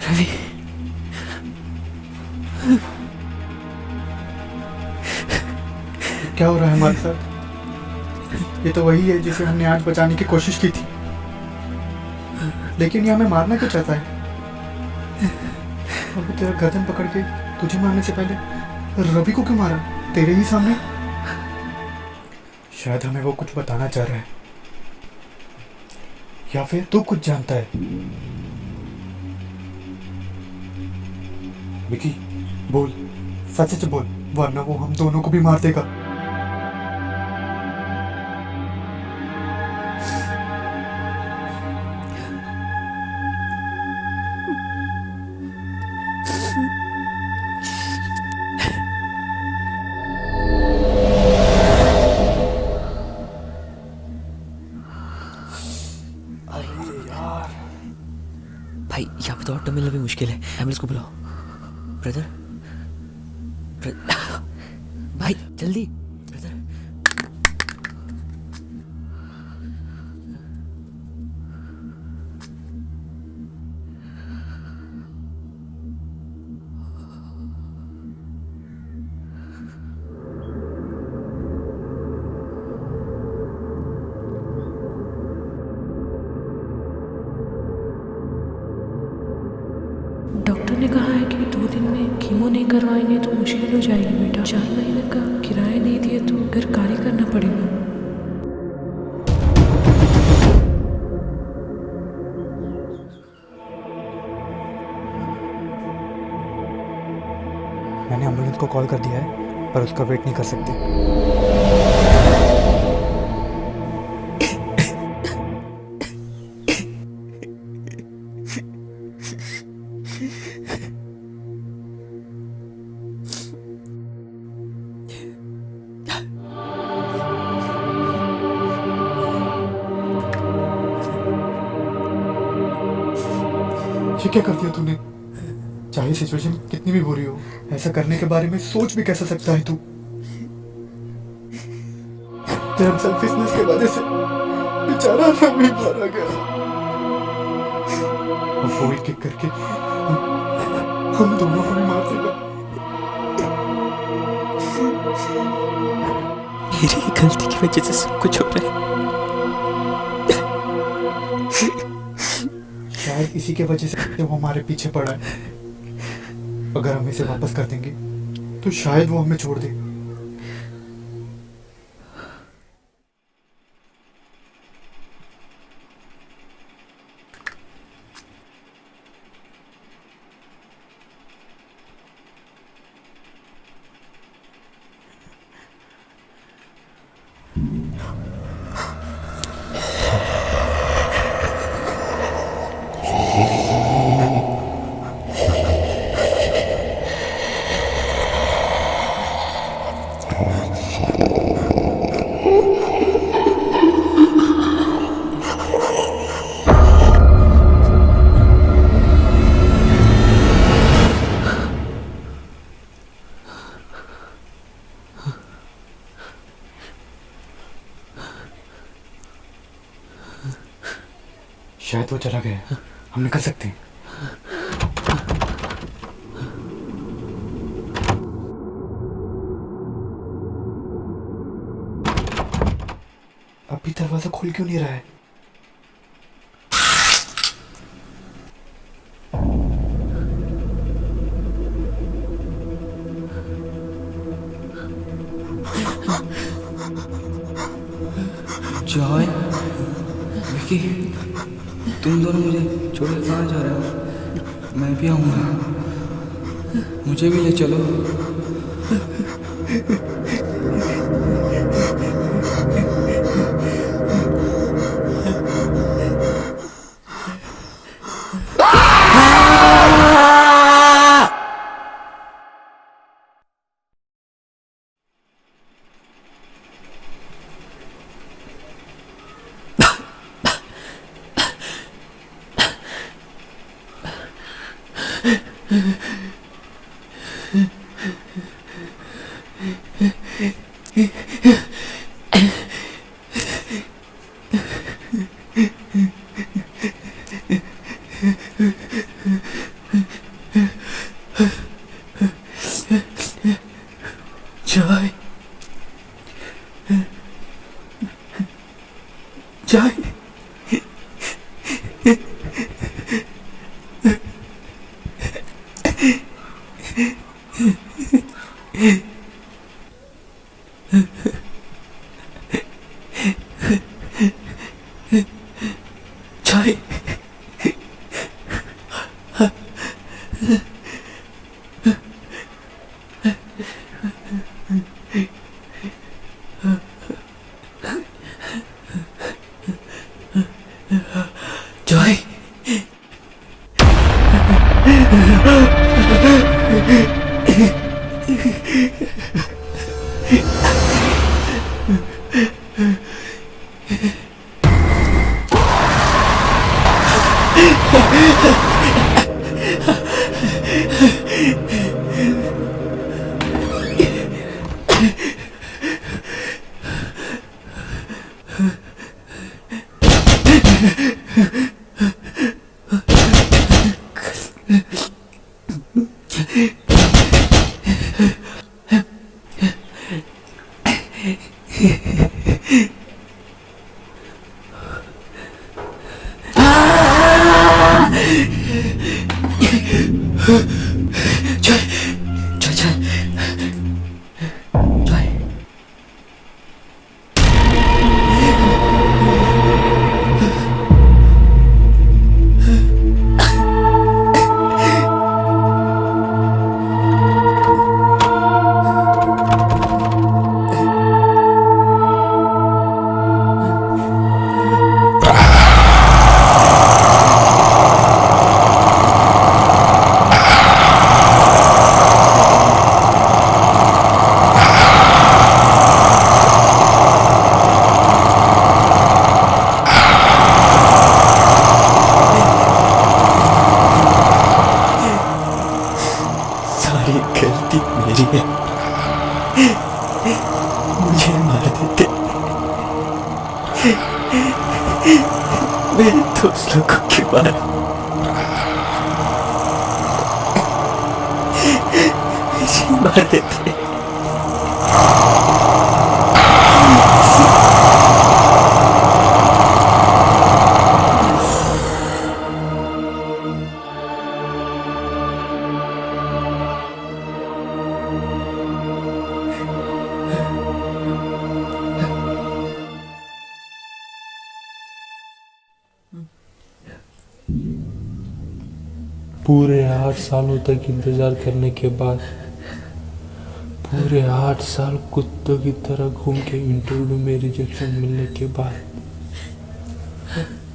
रवि, क्या हो रहा है हमारे साथ? ये तो वही है जिसे हमने आज बचाने की कोशिश की थी, लेकिन ये हमें मारना क्यों चाहता है? अब तेरा गर्दन पकड़ के तुझे मारने से पहले रवि को क्यों मारा तेरे ही सामने? शायद हमें वो कुछ बताना चाह रहा है, या फिर तू कुछ जानता है। विकी, बोल, सच सच बोल, वरना वो हम दोनों को भी मार देगा। भाई यहाँ पे तो ऑटो मिलना भी मुश्किल है। एम्बुलेंस को बुलाओ। ब्रदर, भाई जल्दी ब्रदर। डॉक्टर ने कहा है कि 2 दिन में कीमो नहीं करवाएंगे तो मुश्किल हो जाएगी बेटा। 4 महीने का किराया नहीं दिए तो घर खाली करना पड़ेगा। मैंने एम्बुलेंस को कॉल कर दिया है, पर उसका वेट नहीं कर सकते। ये क्या कर दिया तूने? चाहे सिचुएशन कितनी भी बुरी हो, ऐसा करने के बारे में सोच भी कैसे सकता है तू? तेरा सेल्फिशनेस की वजह से बेचारा रवि मारा गया। और वो एक एक करके हम दोनों को भी मार देगा। मेरी गलती की वजह से सब कुछ हो रहा है। शायद इसी के वजह से वो हमारे पीछे पड़ा है। अगर हम इसे वापस कर देंगे तो शायद वो हमें छोड़ दे। शायद वो चला गया, हम निकल सकते हैं। अभी दरवाजा खुल क्यों नहीं रहा है? जॉय, विकी, तुम दोनों मुझे छोड़ के कहाँ जा रहे हो? मैं भी आऊँगा, मुझे भी ले चलो। चाय चाय सारी गलती मेरी है, मुझे मार देते। मेरे दोस्तों को क्यों मारा? मुझे मार देते। पूरे 8 सालों तक इंतजार करने के बाद, पूरे 8 साल कुत्तों की तरह घूम के इंटरव्यू में रिजेक्शन मिलने के बाद,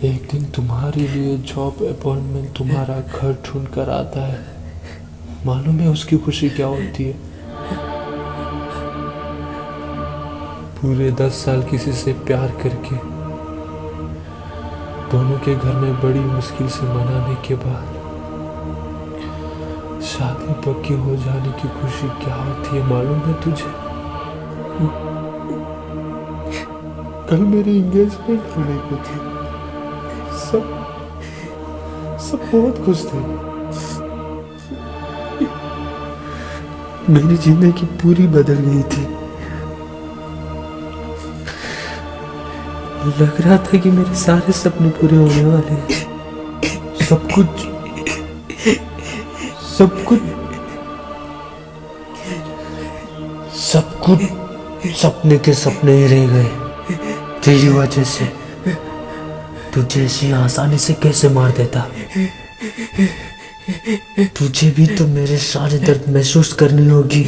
एक दिन तुम्हारे लिए जॉब अपॉइंटमेंट तुम्हारा घर ढूंढ कर आता है। मालूम है उसकी खुशी क्या होती है? पूरे 10 साल किसी से प्यार करके दोनों के घर में बड़ी मुश्किल से मनाने के बाद शादी पक्की हो जाने की खुशी क्या होती है मालूम है तुझे? कल मेरी एंगेजमेंट होने को थी। सब बहुत खुश थे। मेरी जिंदगी पूरी बदल गई थी। लग रहा था कि मेरे सारे सपने पूरे होने वाले हैं। सब कुछ सपने के सपने ही रह गए तेरी वजह से। तुझे ऐसी आसानी से कैसे मार देता? तुझे भी तो मेरे सारे दर्द महसूस करनी होगी।